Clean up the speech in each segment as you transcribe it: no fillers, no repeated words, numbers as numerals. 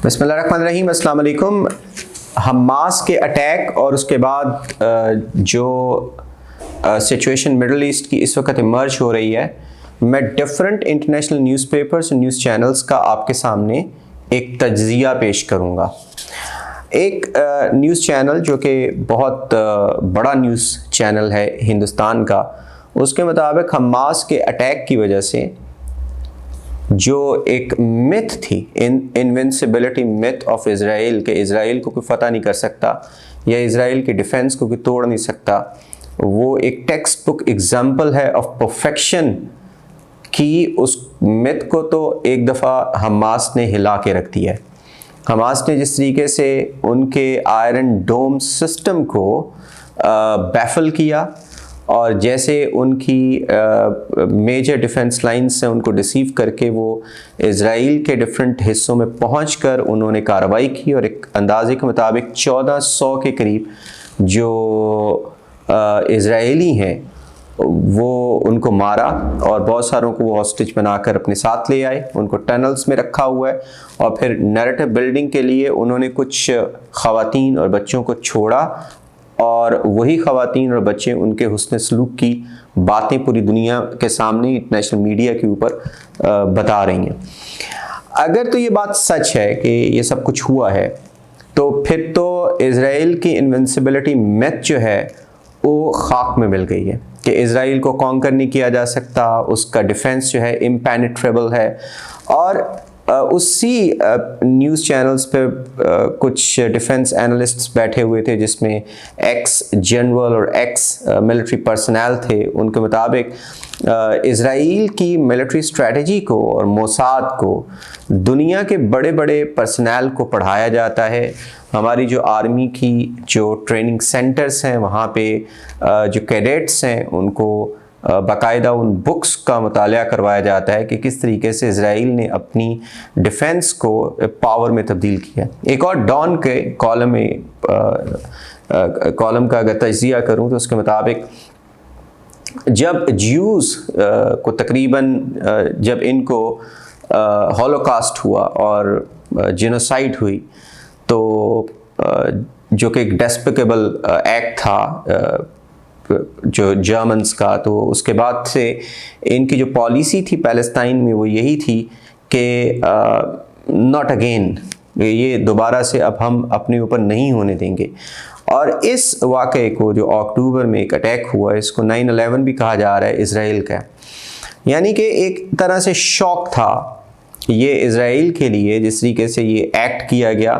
बिस्मिल्लाहिर्रहमानिर्रहीम, अस्सलाम वालेकुम। हमास के अटैक और उसके बाद जो सिचुएशन मिडल ईस्ट की इस वक्त इमर्ज हो रही है, मैं डिफरेंट इंटरनेशनल न्यूज़पेपर्स और न्यूज़ चैनल्स का आपके सामने एक तज्ज़िया पेश करूँगा। एक न्यूज़ चैनल जो कि बहुत बड़ा न्यूज़ चैनल है हिंदुस्तान का, उसके मुताबिक हमास के अटैक की वजह से जो एक मिथ थी, इनविंसिबिलिटी मिथ ऑफ इज़राइल, के इज़राइल को कोई फतह नहीं कर सकता या इज़राइल की डिफेंस को कोई तोड़ नहीं सकता, वो एक टेक्स्ट बुक एग्जाम्पल है ऑफ परफेक्शन की। उस मिथ को तो एक दफ़ा हमास ने हिला के रख दिया है। हमास ने जिस तरीके से उनके आयरन डोम सिस्टम को बैफल किया और जैसे उनकी मेजर डिफेंस लाइंस से उनको डिसीव करके वो इज़राइल के डिफरेंट हिस्सों में पहुंचकर उन्होंने कार्रवाई की और एक अंदाजे के मुताबिक 1400 के करीब जो इज़राइली हैं वो उनको मारा और बहुत सारों को वो हॉस्टेज बनाकर अपने साथ ले आए, उनको टनल्स में रखा हुआ है। और फिर नैरेटिव बिल्डिंग के लिए उन्होंने कुछ ख़वातीन और बच्चों को छोड़ा और वही ख़वातीन और बच्चे उनके हुस्न सलूक की बातें पूरी दुनिया के सामने इंटरनेशनल मीडिया के ऊपर बता रही हैं। अगर तो ये बात सच है कि ये सब कुछ हुआ है, तो फिर तो इज़राइल की इनविंसिबिलिटी मिथ जो है वो खाक में मिल गई है कि इज़राइल को कॉन्कर नहीं किया जा सकता, उसका डिफेंस जो है इम्पेनिट्रेबल है। और उसी न्यूज़ चैनल्स पे कुछ डिफेंस एनालिस्ट्स बैठे हुए थे जिसमें एक्स जनरल और एक्स मिलिट्री पर्सनल थे। उनके मुताबिक इज़राइल की मिलिट्री स्ट्रेटजी को और मोसाद को दुनिया के बड़े बड़े पर्सनल को पढ़ाया जाता है। हमारी जो आर्मी की जो ट्रेनिंग सेंटर्स हैं वहाँ पे जो कैडेट्स हैं उनको बाकायदा उन बुक्स का मुताला करवाया जाता है कि किस तरीके से इज़राइल ने अपनी डिफेंस को पावर में तब्दील किया। एक और डॉन के कॉलम का अगर तज्ज़िया करूँ तो उसके मुताबिक जब ज्यूज़ को तकरीबन जब इनको हॉलोकास्ट हुआ और जेनोसाइड हुई, तो जो कि एक डेस्पिकेबल एक्ट था जो जर्मन्स का, तो उसके बाद से इनकी जो पॉलिसी थी पैलेस्टाइन में वो यही थी कि नॉट अगेन, ये दोबारा से अब हम अपने ऊपर नहीं होने देंगे। और इस वाक़े को जो अक्टूबर में एक अटैक हुआ, इसको 9/11 भी कहा जा रहा है इज़राइल का, यानी कि एक तरह से शॉक था ये इज़राइल के लिए जिस तरीके से ये एक्ट किया गया।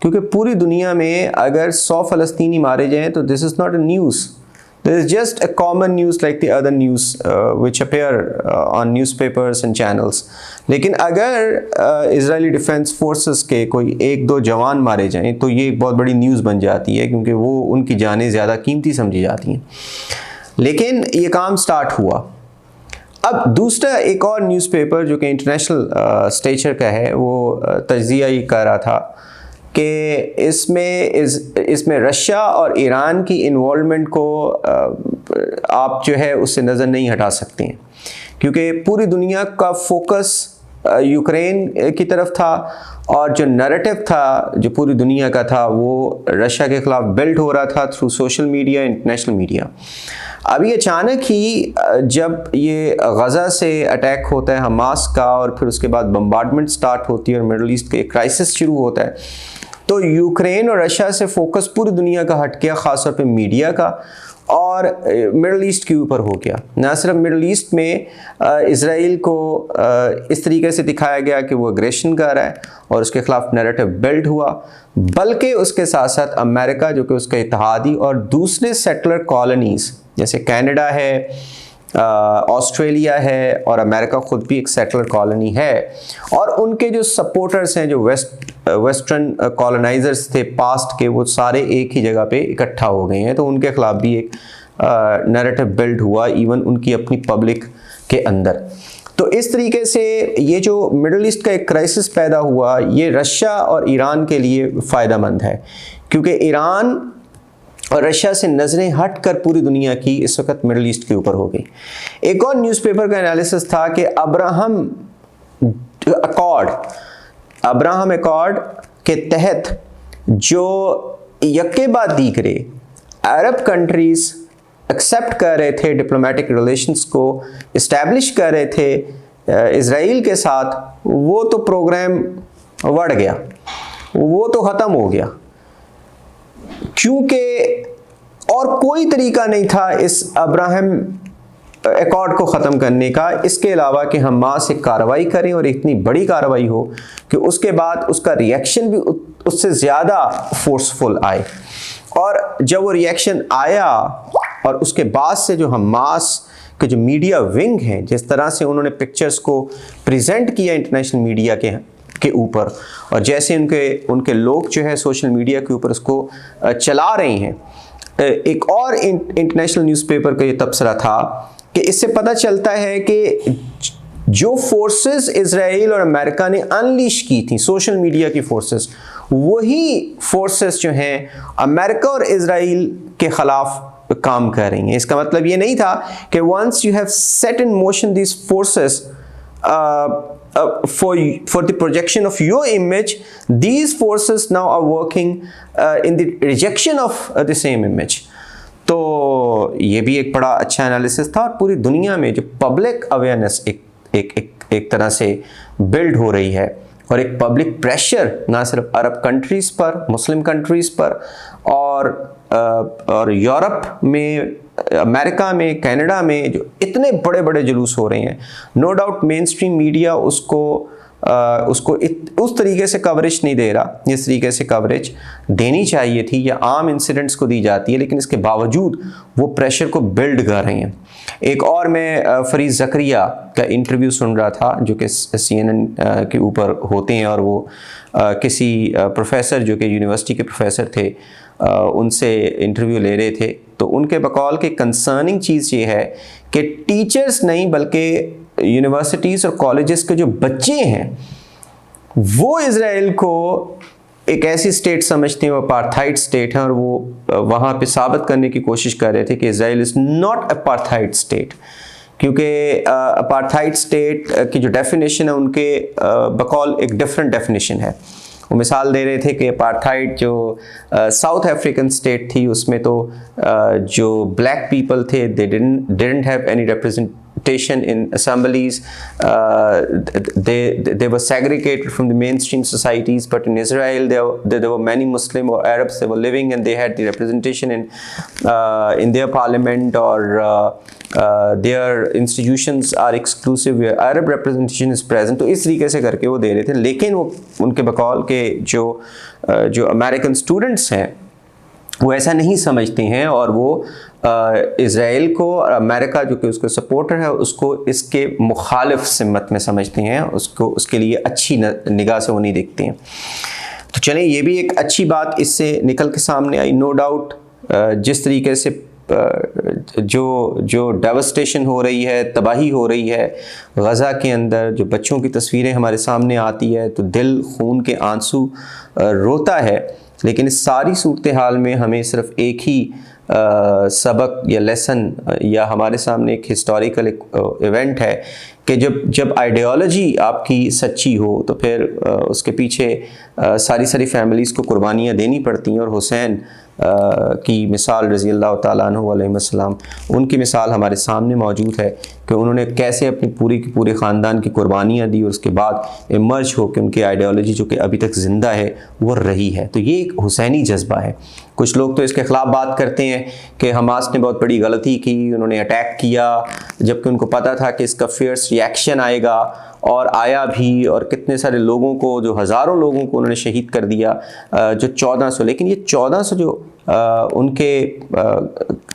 क्योंकि पूरी दुनिया में अगर 100 फ़लस्तीनी मारे जाएँ तो this is not a news, this is just a common news like the other news which appear on newspapers and channels। लेकिन अगर इज़राइली डिफेंस फोर्सेस के कोई एक दो जवान मारे जाएं तो ये एक बहुत बड़ी न्यूज़ बन जाती है, क्योंकि वो उनकी जानें ज़्यादा कीमती समझी जाती हैं। लेकिन ये काम स्टार्ट हुआ। अब दूसरा एक और न्यूज़पेपर जो कि इंटरनेशनल स्टेचर का है, वो तज्ज़िया ये कर रहा था कि इसमें रशिया और ईरान की इन्वॉल्वमेंट को आप जो है उससे नज़र नहीं हटा सकते हैं, क्योंकि पूरी दुनिया का फोकस यूक्रेन की तरफ था और जो नैरेटिव था जो पूरी दुनिया का था वो रशिया के ख़िलाफ़ बिल्ड हो रहा था through social media, international media. अभी अचानक ही जब ये गज़ा से अटैक होता है हमास का और फिर उसके बाद बम्बार्डमेंट स्टार्ट होती है और मिडल ईस्ट का एक क्राइसिस शुरू होता है, तो यूक्रेन और रशिया से फोकस पूरी दुनिया का हट गया, ख़ासतौर पे मीडिया का, और मिडल ईस्ट के ऊपर हो गया। ना सिर्फ मिडल ईस्ट में इज़राइल को इस तरीके से दिखाया गया कि वो एग्रेशन कर रहा है और उसके ख़िलाफ़ नैरेटिव बिल्ड हुआ, बल्कि उसके साथ साथ अमेरिका जो कि उसका इत्तेहादी और दूसरे सेटलर कॉलोनीज़ जैसे कनाडा है, ऑस्ट्रेलिया है और अमेरिका ख़ुद भी एक सेटलर कॉलोनी है, और उनके जो सपोर्टर्स हैं जो वेस्टर्न कॉलोनाइजर्स थे पास्ट के, वो सारे एक ही जगह पे इकट्ठा हो गए हैं। तो उनके ख़िलाफ़ भी एक नैरेटिव बिल्ड हुआ इवन उनकी अपनी पब्लिक के अंदर। तो इस तरीके से ये जो मिडल ईस्ट का एक क्राइसिस पैदा हुआ, ये रशिया और ईरान के लिए फ़ायदेमंद है, क्योंकि ईरान और रशिया से नज़रें हट कर पूरी दुनिया की इस वक्त मिडल ईस्ट के ऊपर हो गई। एक और न्यूज़पेपर का एनालिसिस था कि अब्राहम अकॉर्ड के तहत जो यक्के बाद दीगरे अरब कंट्रीज़ एक्सेप्ट कर रहे थे, डिप्लोमेटिक रिलेशंस को इस्टेब्लिश कर रहे थे इज़राइल के साथ, वो तो प्रोग्राम बढ़ गया, वो तो ख़त्म हो गया, क्योंकि और कोई तरीका नहीं था इस अब्राहम एकॉर्ड को ख़त्म करने का, इसके अलावा कि हमास एक कार्रवाई करें और इतनी बड़ी कार्रवाई हो कि उसके बाद उसका रिएक्शन भी उससे ज़्यादा फोर्सफुल आए। और जब वो रिएक्शन आया और उसके बाद से जो हमास के जो मीडिया विंग हैं, जिस तरह से उन्होंने पिक्चर्स को प्रेजेंट किया इंटरनेशनल मीडिया के ऊपर, और जैसे उनके लोग जो है सोशल मीडिया के ऊपर उसको चला रहे हैं। एक और इंटरनेशनल न्यूज़पेपर का ये तबसरा था कि इससे पता चलता है कि जो फोर्सेस इज़राइल और अमेरिका ने अनलीश की थी, सोशल मीडिया की फोर्सेस, वही फोर्सेस जो हैं अमेरिका और इज़राइल के ख़िलाफ़ काम कर रही हैं। इसका मतलब ये नहीं था कि once you have set in motion this forces for the projection of your image, these forces now are working in the rejection of the same image. तो ये भी एक बड़ा अच्छा एनालिसिस था। और पूरी दुनिया में जो पब्लिक अवेयरनेस एक तरह से बिल्ड हो रही है, और एक पब्लिक प्रेशर ना सिर्फ अरब कंट्रीज़ पर, मुस्लिम कंट्रीज़ पर, और यूरोप में, अमेरिका में, कनाडा में जो इतने बड़े बड़े जुलूस हो रहे हैं, no doubt mainstream media उसको उस तरीके से कवरेज नहीं दे रहा जिस तरीके से कवरेज देनी चाहिए थी या आम इंसिडेंट्स को दी जाती है, लेकिन इसके बावजूद वो प्रेशर को बिल्ड कर रहे हैं। एक और मैं फरीद ज़करिया का इंटरव्यू सुन रहा था जो कि CNN के ऊपर होते हैं, और वो किसी प्रोफेसर जो कि यूनिवर्सिटी के प्रोफेसर थे उनसे इंटरव्यू ले रहे थे। तो उनके बकौल के कंसर्निंग चीज़ ये है कि टीचर्स नहीं बल्कि यूनिवर्सिटीज़ और कॉलेजेस के जो बच्चे हैं वो इज़राइल को एक ऐसी स्टेट समझते हैं, वो अपार्थाइड स्टेट है, और वो वहाँ पे साबित करने की कोशिश कर रहे थे कि Israel is not apartheid state, क्योंकि अपार्थाइड स्टेट की जो डेफिनेशन है उनके बकौल एक डिफरेंट डेफिनेशन है। वो मिसाल दे रहे थे कि अपार्थाइड जो साउथ अफ्रीकन स्टेट थी उसमें तो जो ब्लैक पीपल थे they didn't have any representation in assemblies, they were segregated from the mainstream societies, but in Israel there were many Muslim or Arabs that were living and they had the representation in their parliament, or their institutions are exclusive where Arab representation is present। तो इस तरीके से करके वो दे रहे थे, लेकिन वो उनके बकौल के जो अमेरिकन स्टूडेंट्स हैं वो ऐसा नहीं समझते हैं, और वो इज़राइल को और अमेरिका जो कि उसके सपोर्टर है उसको इसके मुखालिफ सिमत में समझते हैं, उसको उसके लिए अच्छी निगाह से वो नहीं देखते हैं। तो चलें, ये भी एक अच्छी बात इससे निकल के सामने आई। नो डाउट जिस तरीके से जो डेवस्टेशन हो रही है, तबाही हो रही है गज़ा के अंदर, जो बच्चों की तस्वीरें हमारे सामने आती है तो दिल खून के आंसू रोता है। लेकिन इस सारी सूरत हाल में हमें सिर्फ एक ही सबक या लेसन या हमारे सामने एक हिस्टोरिकल इवेंट है कि जब आइडियोलॉजी आपकी सच्ची हो तो फिर उसके पीछे सारी फैमिलीज़ को कुर्बानियाँ देनी पड़ती हैं। और हुसैन की मिसाल रज़ी अल्लाह ताला अन्हु अलैहिस्सलाम, उनकी मिसाल हमारे सामने मौजूद है कि उन्होंने कैसे अपनी पूरे ख़ानदान की कुर्बानियाँ दी और उसके बाद इमर्ज हो कि उनकी आइडियोलॉजी जो कि अभी तक ज़िंदा है वो रही है। तो ये एक हुसैनी जज्बा है। कुछ लोग तो इसके ख़िलाफ़ बात करते हैं कि हमास ने बहुत बड़ी गलती की, उन्होंने अटैक किया जबकि उनको पता था कि इसका फियर्स रिएक्शन आएगा, और आया भी, और कितने सारे लोगों को, जो हज़ारों लोगों को उन्होंने शहीद कर दिया, जो 1400, लेकिन ये 1400 जो उनके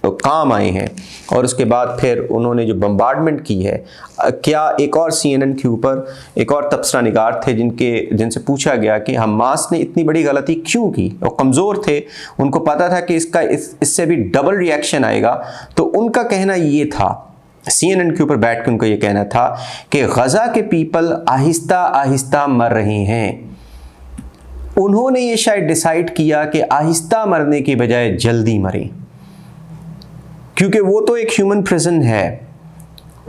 काम आए हैं, और उसके बाद फिर उन्होंने जो बम्बार्डमेंट की है। क्या एक और CNN के ऊपर एक और तबसरा निगार थे जिनसे पूछा गया कि हमास ने इतनी बड़ी गलती क्यों की, और कमज़ोर थे, उनको पता था कि इससे भी डबल रिएक्शन आएगा। तो उनका कहना ये था, CNN के ऊपर बैठ के उनको ये कहना था कि गज़ा के पीपल आहिस्ता आहिस्ता मर रहे हैं। उन्होंने ये शायद डिसाइड किया कि आहिस्ता मरने की बजाय जल्दी मरें, क्योंकि वो तो एक ह्यूमन प्रिजन है।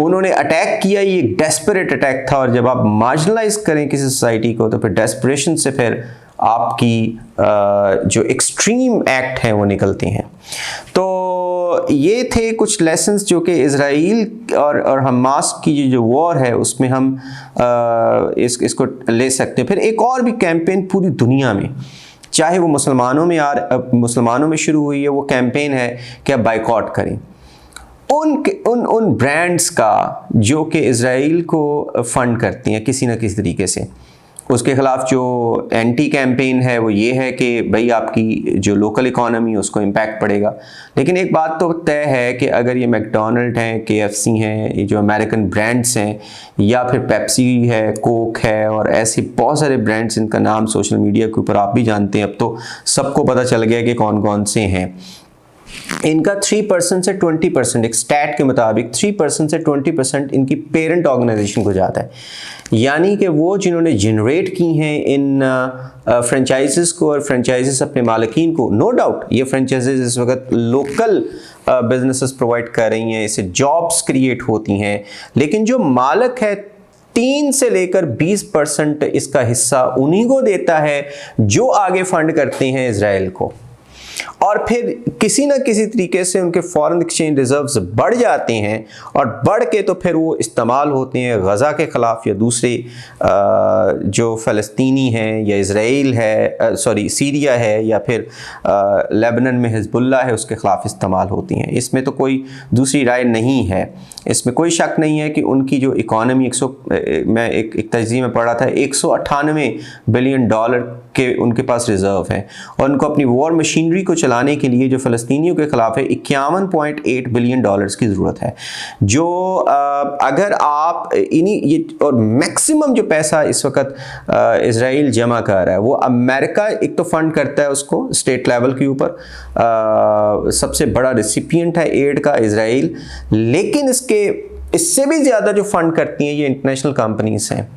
उन्होंने अटैक किया, ये एक डेस्परेट अटैक था, और जब आप मार्जिनलाइज करें किसी सोसाइटी को तो फिर डेस्परेशन से फिर आपकी जो एक्सट्रीम एक्ट हैं वो निकलते हैं। तो ये थे कुछ लेसन्स जो कि इज़राइल और हमास की जो वॉर है उसमें हम इसको ले सकते हैं। फिर एक और भी कैंपेन पूरी दुनिया में, चाहे वो मुसलमानों में शुरू हुई है, वो कैंपेन है कि आप बाइकआउट करें उन ब्रांड्स का जो कि इज़राइल को फंड करती हैं किसी न किसी तरीके से। उसके ख़िलाफ़ जो एंटी कैंपेन है वो ये है कि भाई आपकी जो लोकल इकॉनमी उसको इम्पैक्ट पड़ेगा। लेकिन एक बात तो तय है कि अगर ये मैकडोनल्ड हैं, KFC हैं, ये जो अमेरिकन ब्रांड्स हैं, या फिर पेप्सी है, कोक है, और ऐसे बहुत सारे ब्रांड्स, इनका नाम सोशल मीडिया के ऊपर आप भी जानते हैं, अब तो सबको पता चल गया कि कौन कौन से हैं। इनका 3% से 20%, एक स्टैट के मुताबिक 3% से 20% इनकी पेरेंट ऑर्गेनाइजेशन को जाता है। यानी कि वो जिन्होंने जनरेट की हैं इन फ्रेंचाइजेस को, और फ्रेंचाइजेस अपने मालिकीन को, नो डाउट ये फ्रेंचाइजेस इस वक्त लोकल बिजनेसेस प्रोवाइड कर रही हैं, इससे जॉब्स क्रिएट होती हैं, लेकिन जो मालिक है 3 से लेकर 20% इसका हिस्सा उन्हीं को देता है जो आगे फंड करते हैं इजराइल को। और फिर किसी न किसी तरीके से उनके फॉरेन एक्सचेंज रिजर्व्स बढ़ जाते हैं, और बढ़ के तो फिर वो इस्तेमाल होते हैं गज़ा के ख़िलाफ़ या दूसरे जो फ़लस्तीनी हैं या इज़राइल है, सीरिया है, या फिर लेबनान में हिज़्बुल्लाह है, उसके ख़िलाफ़ इस्तेमाल होती हैं। इसमें तो कोई दूसरी राय नहीं है, इसमें कोई शक नहीं है कि उनकी जो इकॉनमी मैं एक तजज़िये में पढ़ा था, $198 बिलियन के उनके पास रिज़र्व हैं, और उनको अपनी वॉर मशीनरी को चलाने के लिए जो फ़लस्तीनियों के ख़िलाफ़ है $51.8 बिलियन की ज़रूरत है। जो अगर आप ये और मैक्सिमम जो पैसा इस वक्त इज़राइल जमा कर रहा है वो अमेरिका एक तो फंड करता है उसको स्टेट लेवल के ऊपर, सबसे बड़ा रिसिपिएंट है एड का इज़राइल, लेकिन इससे भी ज़्यादा जो फंड करती हैं ये इंटरनेशनल कंपनीज़ हैं।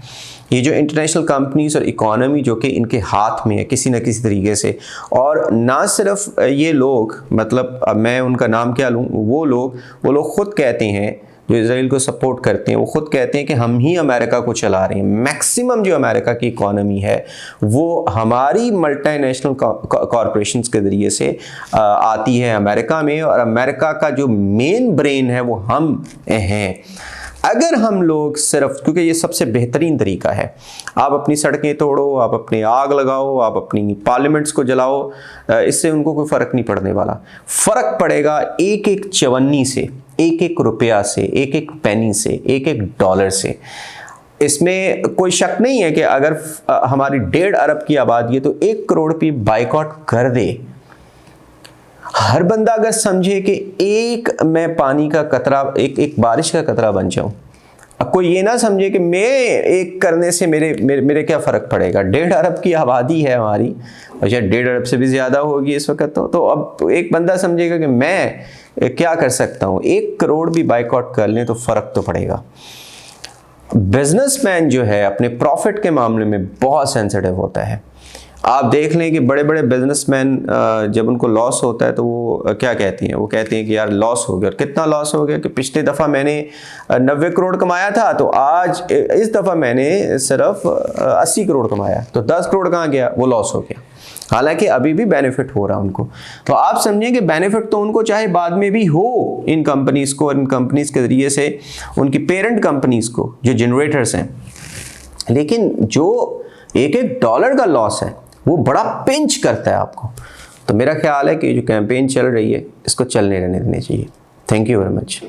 ये जो इंटरनेशनल कंपनीज और इकोनॉमी जो कि इनके हाथ में है किसी न किसी तरीके से, और ना सिर्फ ये लोग, मतलब अब मैं उनका नाम क्या लूँ, वो लोग ख़ुद कहते हैं, जो इज़राइल को सपोर्ट करते हैं, वो ख़ुद कहते हैं कि हम ही अमेरिका को चला रहे हैं। मैक्सिमम जो अमेरिका की इकोनॉमी है वो हमारी मल्टीनेशनल कॉरपोरेशंस के ज़रिए से आती है अमेरिका में, और अमेरिका का जो मेन ब्रेन है वो हम हैं। अगर हम लोग सिर्फ, क्योंकि ये सबसे बेहतरीन तरीका है, आप अपनी सड़कें तोड़ो, आप अपनी आग लगाओ, आप अपनी पार्लियामेंट्स को जलाओ, इससे उनको कोई फ़र्क नहीं पड़ने वाला। फ़र्क पड़ेगा एक एक चवन्नी से, एक एक रुपया से, एक एक पेनी से, एक एक डॉलर से। इसमें कोई शक नहीं है कि अगर हमारी 1.5 अरब की आबादी है तो 1 करोड़ पे बाइकआउट कर दे। हर बंदा अगर समझे कि एक मैं पानी का कतरा, एक बारिश का कतरा बन जाऊं, अब कोई ये ना समझे कि मैं एक करने से मेरे क्या फ़र्क पड़ेगा। 1.5 अरब की आबादी है हमारी, और शायद 1.5 अरब से भी ज़्यादा होगी इस वक्त। तो अब एक बंदा समझेगा कि मैं क्या कर सकता हूँ। 1 करोड़ भी बाइकआउट कर लें तो फ़र्क तो पड़ेगा। बिजनेसमैन जो है अपने प्रॉफिट के मामले में बहुत सेंसिटिव होता है। आप देख लें कि बड़े बड़े बिजनेसमैन जब उनको लॉस होता है तो वो क्या कहती हैं, वो कहते हैं कि यार लॉस हो गया। और कितना लॉस हो गया कि पिछले दफ़ा मैंने 90 करोड़ कमाया था, तो आज इस दफ़ा मैंने सिर्फ 80 करोड़ कमाया, तो 10 करोड़ कहाँ गया, वो लॉस हो गया। हालांकि अभी भी बेनिफिट हो रहा है उनको। तो आप समझें कि बेनिफिट तो उनको चाहे बाद में भी हो इन कंपनीज़ को, और इन कंपनीज़ के ज़रिए से उनकी पेरेंट कंपनीज़ को जो जनरेटर्स हैं, लेकिन जो एक डॉलर का लॉस है वो बड़ा पिंच करता है आपको। तो मेरा ख्याल है कि जो कैंपेन चल रही है इसको चलने रहने देनी चाहिए। Thank you very much.